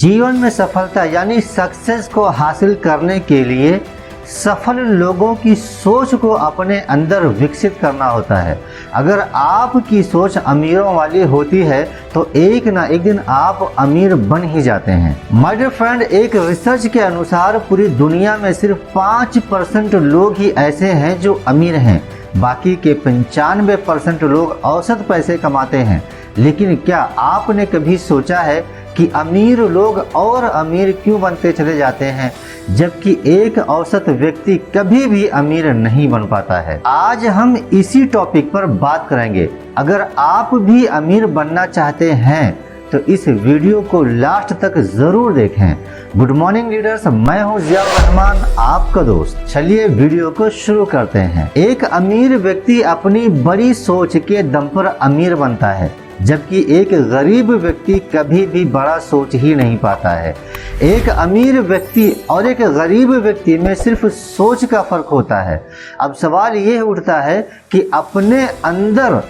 जीवन में सफलता यानी सक्सेस को हासिल करने के लिए सफल लोगों की सोच को अपने अंदर विकसित करना होता है। अगर आपकी सोच अमीरों वाली होती है तो एक ना एक दिन आप अमीर बन ही जाते हैं। माय डियर फ्रेंड, एक रिसर्च के अनुसार पूरी दुनिया में सिर्फ 5% लोग ही ऐसे हैं जो अमीर हैं, बाकी के 95% लोग औसत पैसे कमाते हैं। लेकिन क्या आपने कभी सोचा है कि अमीर लोग और अमीर क्यों बनते चले जाते हैं, जबकि एक औसत व्यक्ति कभी भी अमीर नहीं बन पाता है। आज हम इसी टॉपिक पर बात करेंगे। अगर आप भी अमीर बनना चाहते हैं तो इस वीडियो को लास्ट तक जरूर देखें। गुड मॉर्निंग लीडर्स, मैं हूं जिया रहमान, आपका दोस्त। चलिए वीडियो को शुरू करते हैं। एक अमीर व्यक्ति अपनी बड़ी सोच के दम पर अमीर बनता है, जबकि एक गरीब व्यक्ति कभी भी बड़ा सोच ही नहीं पाता है। एक अमीर व्यक्ति और एक गरीब व्यक्ति में सिर्फ सोच का फर्क होता है। अब सवाल ये उठता है कि अपने अंदर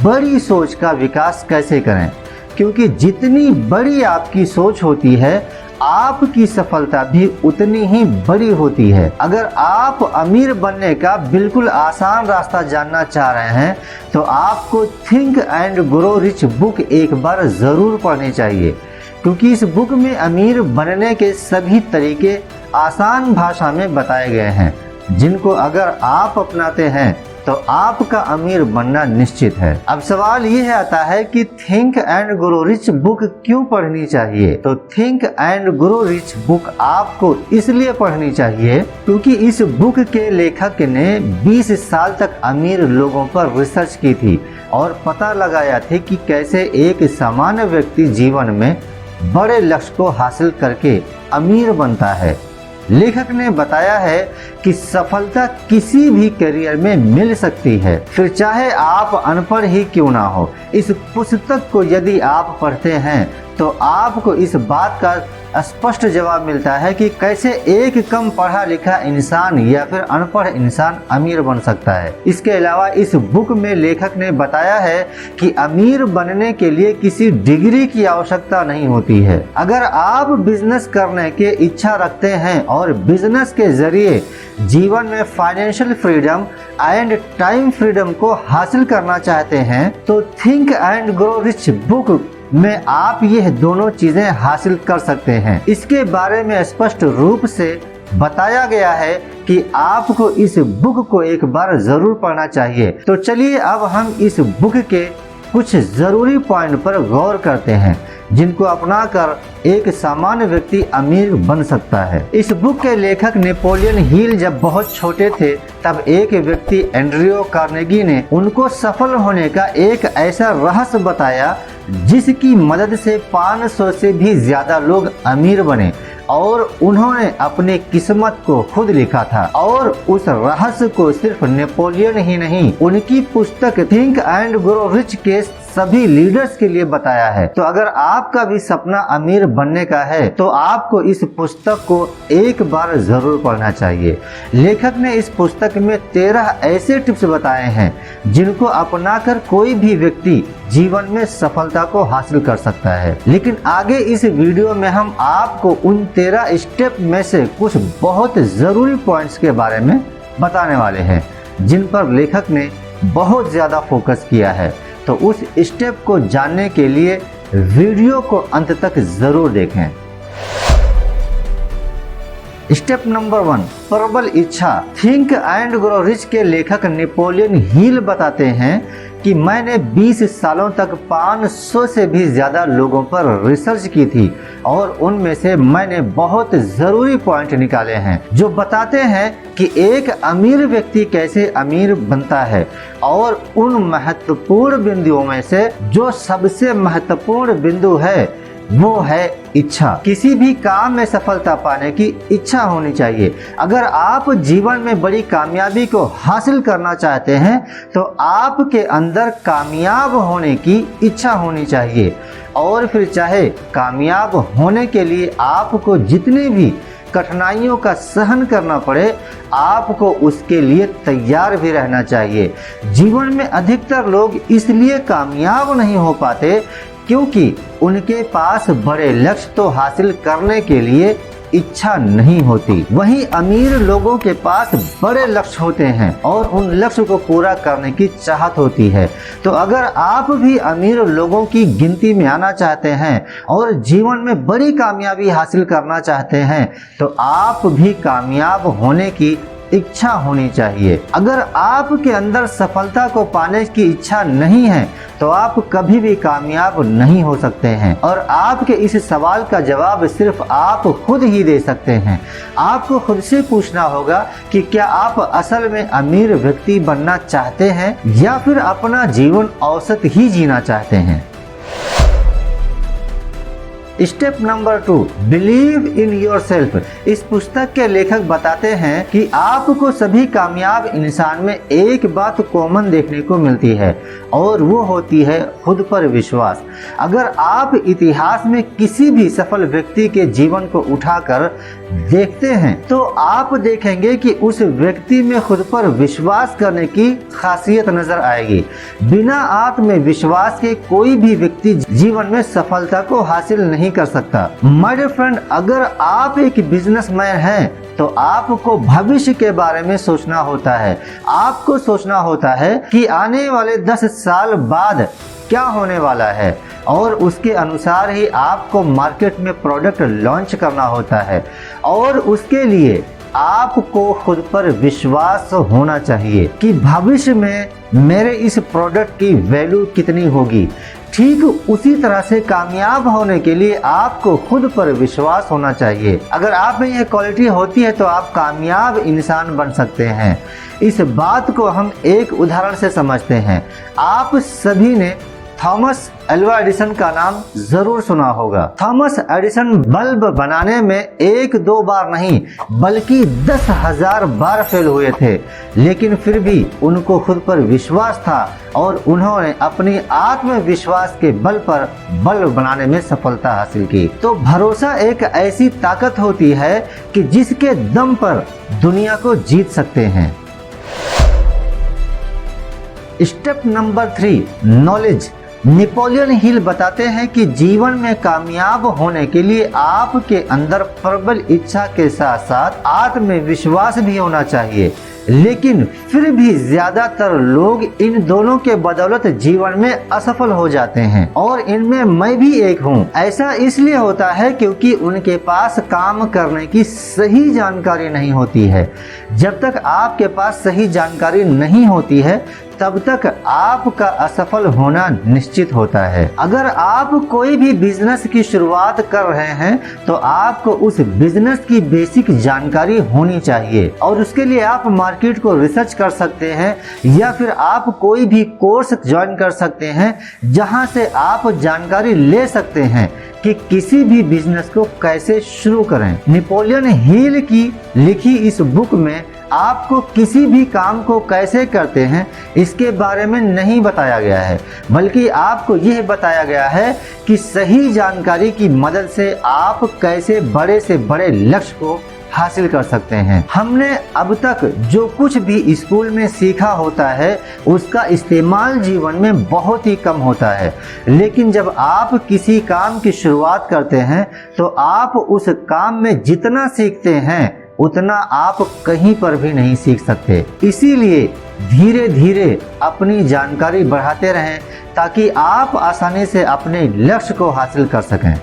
बड़ी सोच का विकास कैसे करें, क्योंकि जितनी बड़ी आपकी सोच होती है आपकी सफलता भी उतनी ही बड़ी होती है। अगर आप अमीर बनने का बिल्कुल आसान रास्ता जानना चाह रहे हैं तो आपको think and grow rich book एक बार ज़रूर पढ़नी चाहिए, क्योंकि इस बुक में अमीर बनने के सभी तरीके आसान भाषा में बताए गए हैं, जिनको अगर आप अपनाते हैं तो आपका अमीर बनना निश्चित है। अब सवाल ये आता है कि think and grow rich book क्यों पढ़नी चाहिए। तो think and grow rich book आपको इसलिए पढ़नी चाहिए क्योंकि इस बुक के लेखक ने 20 साल तक अमीर लोगों पर रिसर्च की थी और पता लगाया था कि कैसे एक सामान्य व्यक्ति जीवन में बड़े लक्ष्य को हासिल करके अमीर बनता है। लेखक ने बताया है कि सफलता किसी भी करियर में मिल सकती है, फिर चाहे आप अनपढ़ ही क्यों ना हो। इस पुस्तक को यदि आप पढ़ते हैं तो आपको इस बात का स्पष्ट जवाब मिलता है कि कैसे एक कम पढ़ा लिखा इंसान या फिर अनपढ़ इंसान अमीर बन सकता है। इसके अलावा इस बुक में लेखक ने बताया है कि अमीर बनने के लिए किसी डिग्री की आवश्यकता नहीं होती है। अगर आप बिजनेस करने की इच्छा रखते हैं और बिजनेस के जरिए जीवन में financial freedom and time freedom को हासिल करना चाहते हैं तो think and grow rich book में आप यह दोनों चीजें हासिल कर सकते हैं। इसके बारे में स्पष्ट रूप से बताया गया है कि आपको इस बुक को एक बार जरूर पढ़ना चाहिए। तो चलिए अब हम इस बुक के कुछ जरूरी पॉइंट पर गौर करते हैं, जिनको अपनाकर एक सामान्य व्यक्ति अमीर बन सकता है। इस बुक के लेखक नेपोलियन हिल जब बहुत छोटे थे तब एक व्यक्ति एंड्रियो कार्नेगी ने उनको सफल होने का एक ऐसा रहस्य बताया जिसकी मदद से 500 से भी ज्यादा लोग अमीर बने और उन्होंने अपनी किस्मत को खुद लिखा था। और उस रहस्य को सिर्फ नेपोलियन ही नहीं, उनकी पुस्तक थिंक एंड ग्रो रिच के सभी लीडर्स के लिए बताया है। तो अगर आपका भी सपना अमीर बनने का है तो आपको इस पुस्तक को एक बार जरूर पढ़ना चाहिए। लेखक ने इस पुस्तक में 13 ऐसे टिप्स बताए हैं जिनको अपनाकर कोई भी व्यक्ति जीवन में सफलता को हासिल कर सकता है। लेकिन आगे इस वीडियो में हम आपको उन 13 स्टेप में से कुछ बहुत जरूरी पॉइंट्स के बारे में बताने वाले हैं, जिन पर लेखक ने बहुत ज्यादा फोकस किया है। तो उस स्टेप को जानने के लिए वीडियो को अंत तक जरूर देखें। स्टेप नंबर 1, प्रबल इच्छा। थिंक एंड ग्रो रिच के लेखक नेपोलियन हिल बताते हैं कि मैंने 20 सालों तक 500 से भी ज्यादा लोगों पर रिसर्च की थी और उनमें से मैंने बहुत जरूरी पॉइंट निकाले हैं जो बताते हैं कि एक अमीर व्यक्ति कैसे अमीर बनता है। और उन महत्वपूर्ण बिंदुओं में से जो सबसे महत्वपूर्ण बिंदु है वो है इच्छा। किसी भी काम में सफलता पाने की इच्छा होनी चाहिए। अगर आप जीवन में बड़ी कामयाबी को हासिल करना चाहते हैं तो आपके अंदर कामयाब होने की इच्छा होनी चाहिए। और फिर चाहे कामयाब होने के लिए आपको जितनी भी कठिनाइयों का सहन करना पड़े, आपको उसके लिए तैयार भी रहना चाहिए। जीवन में अधिकतर लोग इसलिए कामयाब नहीं हो पाते क्योंकि उनके पास बड़े लक्ष्य तो हासिल करने के लिए इच्छा नहीं होती। वहीं अमीर लोगों के पास बड़े लक्ष्य होते हैं और उन लक्ष्य को पूरा करने की चाहत होती है। तो अगर आप भी अमीर लोगों की गिनती में आना चाहते हैं और जीवन में बड़ी कामयाबी हासिल करना चाहते हैं तो आप भी कामयाब होने की इच्छा होनी चाहिए। अगर आपके अंदर सफलता को पाने की इच्छा नहीं है तो आप कभी भी कामयाब नहीं हो सकते हैं। और आपके इस सवाल का जवाब सिर्फ आप खुद ही दे सकते हैं। आपको खुद से पूछना होगा कि क्या आप असल में अमीर व्यक्ति बनना चाहते हैं या फिर अपना जीवन औसत ही जीना चाहते हैं। Step number 2, believe in your self. इस पुस्तक के लेखक बताते हैं कि आपको सभी कामयाब इंसान में एक बात कॉमन देखने को मिलती है और वो होती है खुद पर विश्वास। अगर आप इतिहास में किसी भी सफल व्यक्ति के जीवन को उठाकर देखते हैं तो आप देखेंगे कि उस व्यक्ति में खुद पर विश्वास करने की खासियत नजर आएगी। बिना आत्मविश्वास के कोई भी व्यक्ति जीवन में सफलता को हासिल नहीं कर सकता। माय डियर फ्रेंड, अगर आप एक बिजनेसमैन हैं तो आपको भविष्य के बारे में सोचना होता है। आपको सोचना होता है कि आने वाले 10 साल बाद क्या होने वाला है और उसके अनुसार ही आपको मार्केट में प्रोडक्ट लॉन्च करना होता है और उसके लिए आपको खुद पर विश्वास होना चाहिए कि भविष्य में मेरे इस प्रोडक्ट की वैल्यू कितनी होगी। ठीक उसी तरह से कामयाब होने के लिए आपको खुद पर विश्वास होना चाहिए। अगर आप में यह क्वालिटी होती है तो आप कामयाब इंसान बन सकते हैं। इस बात को हम एक उदाहरण से समझते हैं। आप सभी ने थॉमस अल्वा एडिसन का नाम जरूर सुना होगा। थॉमस एडिसन बल्ब बनाने में 1-2 बार नहीं बल्कि 10,000 बार फेल हुए थे, लेकिन फिर भी उनको खुद पर विश्वास था और उन्होंने अपनी आत्मविश्वास के बल पर बल्ब बनाने में सफलता हासिल की। तो भरोसा एक ऐसी ताकत होती है कि जिसके दम पर दुनिया को जीत सकते हैं। Step number 3, knowledge. Napoleon Hill बताते हैं कि जीवन में कामयाब होने के लिए आपके अंदर प्रबल इच्छा के साथ साथ आत्मविश्वास भी होना चाहिए, लेकिन फिर भी ज्यादातर लोग इन दोनों के बदौलत जीवन में असफल हो जाते हैं और इनमें मैं भी एक हूँ। ऐसा इसलिए होता है क्योंकि उनके पास काम करने की सही जानकारी नहीं होती है। जब तक आपके पास सही जानकारी नहीं होती है तब तक आपका असफल होना निश्चित होता है। अगर आप कोई भी बिजनेस की शुरुआत कर रहे हैं तो आपको उस बिजनेस की बेसिक जानकारी होनी चाहिए और उसके लिए आप मार्केट को रिसर्च कर सकते हैं या फिर आप कोई भी कोर्स ज्वाइन कर सकते हैं जहां से आप जानकारी ले सकते हैं कि किसी भी बिजनेस को कैसे शुरू करें। नेपोलियन हिल की लिखी इस बुक में आपको किसी भी काम को कैसे करते हैं इसके बारे में नहीं बताया गया है, बल्कि आपको यह बताया गया है कि सही जानकारी की मदद से आप कैसे बड़े से बड़े लक्ष्य को हासिल कर सकते हैं। हमने अब तक जो कुछ भी स्कूल में सीखा होता है उसका इस्तेमाल जीवन में बहुत ही कम होता है, लेकिन जब आप किसी काम की शुरुआत करते हैं तो आप उस काम में जितना सीखते हैं उतना आप कहीं पर भी नहीं सीख सकते। इसीलिए धीरे धीरे अपनी जानकारी बढ़ाते रहें ताकि आप आसानी से अपने लक्ष्य को हासिल कर सकें।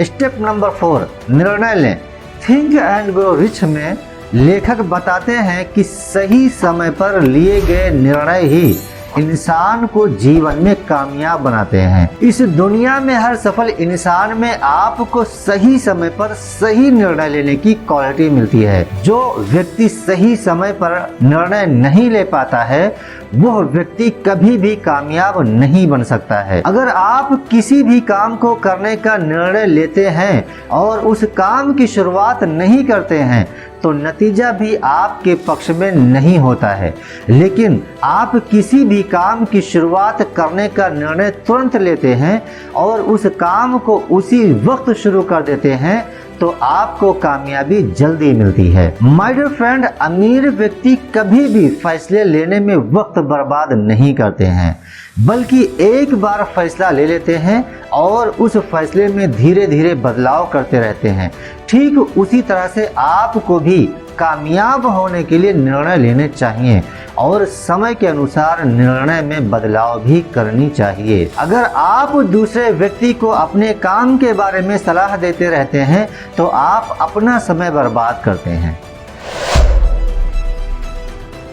स्टेप नंबर 4, निर्णय लें। थिंक एंड ग्रो रिच में लेखक बताते हैं कि सही समय पर लिए गए निर्णय ही इंसान को जीवन में कामयाब बनाते हैं। इस दुनिया में हर सफल इंसान में आपको सही समय पर सही निर्णय लेने की क्वालिटी मिलती है। जो व्यक्ति सही समय पर निर्णय नहीं ले पाता है वह व्यक्ति कभी भी कामयाब नहीं बन सकता है। अगर आप किसी भी काम को करने का निर्णय लेते हैं और उस काम की शुरुआत नहीं करते हैं तो नतीजा भी आपके पक्ष में नहीं होता है, लेकिन आप किसी भी काम की शुरुआत करने का निर्णय तुरंत लेते हैं और उस काम को उसी वक्त शुरू कर देते हैं तो आपको कामयाबी जल्दी मिलती है। माय डियर फ्रेंड, अमीर व्यक्ति कभी भी फैसले लेने में वक्त बर्बाद नहीं करते हैं, बल्कि एक बार फैसला ले लेते हैं और उस फैसले में धीरे धीरे बदलाव करते रहते हैं। ठीक उसी तरह से आपको भी कामयाब होने के लिए निर्णय लेने चाहिए और समय के अनुसार निर्णय में बदलाव भी करनी चाहिए। अगर आप दूसरे व्यक्ति को अपने काम के बारे में सलाह देते रहते हैं तो आप अपना समय बर्बाद करते हैं।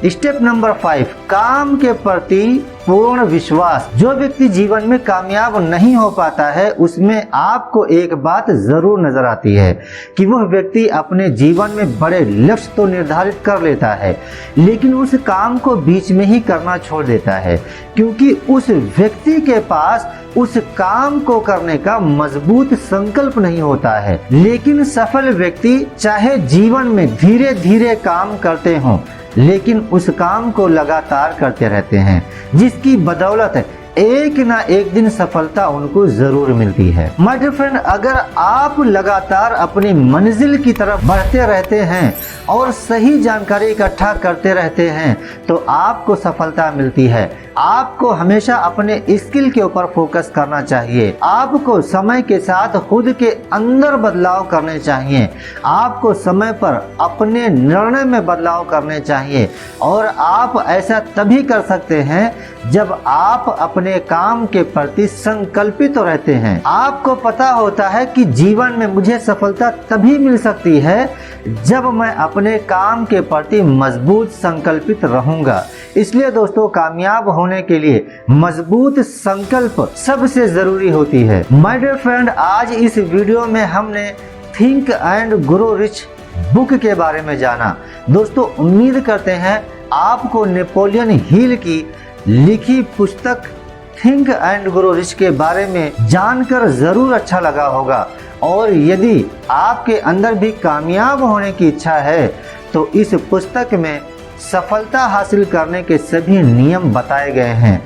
स्टेप नंबर 5, काम के प्रति पूर्ण विश्वास। जो व्यक्ति जीवन में कामयाब नहीं हो पाता है उसमें आपको एक बात जरूर नजर आती है कि वह व्यक्ति अपने जीवन में बड़े लक्ष्य तो निर्धारित कर लेता है, लेकिन उस काम को बीच में ही करना छोड़ देता है, क्योंकि उस व्यक्ति के पास उस काम को करने का मजबूत संकल्प नहीं होता है। लेकिन सफल व्यक्ति चाहे जीवन में धीरे धीरे काम करते हों, लेकिन उस काम को लगातार करते रहते हैं, जिसकी बदौलत एक ना एक दिन सफलता उनको जरूर मिलती है। माय डियर फ्रेंड, अगर आप लगातार अपनी मंजिल की तरफ बढ़ते रहते हैं और सही जानकारी इकट्ठा करते रहते हैं तो आपको सफलता मिलती है। आपको हमेशा अपने स्किल के ऊपर फोकस करना चाहिए। आपको समय के साथ खुद के अंदर बदलाव करने चाहिए। आपको समय पर अपने निर्णय में बदलाव करने चाहिए और आप ऐसा तभी कर सकते हैं जब आप अपने काम के प्रति संकल्पित रहते हैं। आपको पता होता है कि जीवन में मुझे सफलता तभी मिल सकती है जब मैं अपने काम के प्रति मजबूत संकल्पित रहूंगा। इसलिए दोस्तों, कामयाब होने के लिए मजबूत संकल्प सबसे जरूरी होती है। माय डियर फ्रेंड, आज इस वीडियो में हमने think and grow rich book के बारे में जाना। दोस्तों, उम्मीद करते हैं आपको नेपोलियन हिल की लिखी पुस्तक थिंक एंड ग्रो रिच के बारे में जानकर जरूर अच्छा लगा होगा, और यदि आपके अंदर भी कामयाब होने की इच्छा है तो इस पुस्तक में सफलता हासिल करने के सभी नियम बताए गए हैं,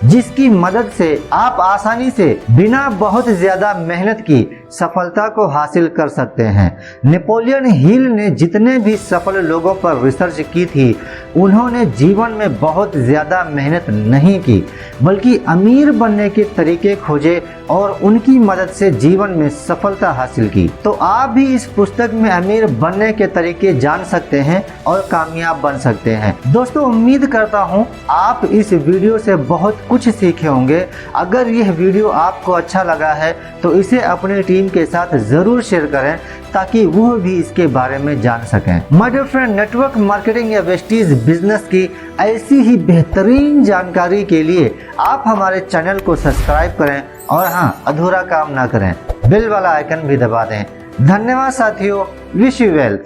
जिसकी मदद से आप आसानी से बिना बहुत ज्यादा मेहनत की सफलता को हासिल कर सकते हैं। नेपोलियन हिल ने जितने भी सफल लोगों पर रिसर्च की थी, उन्होंने जीवन में बहुत ज्यादा मेहनत नहीं की, बल्कि अमीर बनने के तरीके खोजे और उनकी मदद से जीवन में सफलता हासिल की। तो आप भी इस पुस्तक में अमीर बनने के तरीके जान सकते हैं और कामयाब बन सकते हैं। दोस्तों, उम्मीद करता हूँ आप इस वीडियो से बहुत कुछ सीखे होंगे। अगर यह वीडियो आपको अच्छा लगा है तो इसे अपनी टीम के साथ जरूर शेयर करें ताकि वो भी इसके बारे में जान सकें। My dear friend, network marketing या वेस्टीज बिजनेस की ऐसी ही बेहतरीन जानकारी के लिए आप हमारे चैनल को सब्सक्राइब करें और हाँ, अधूरा काम ना करें, बेल वाला आइकन भी दबा दें। धन्यवाद साथियों, विश यू वेल्थ।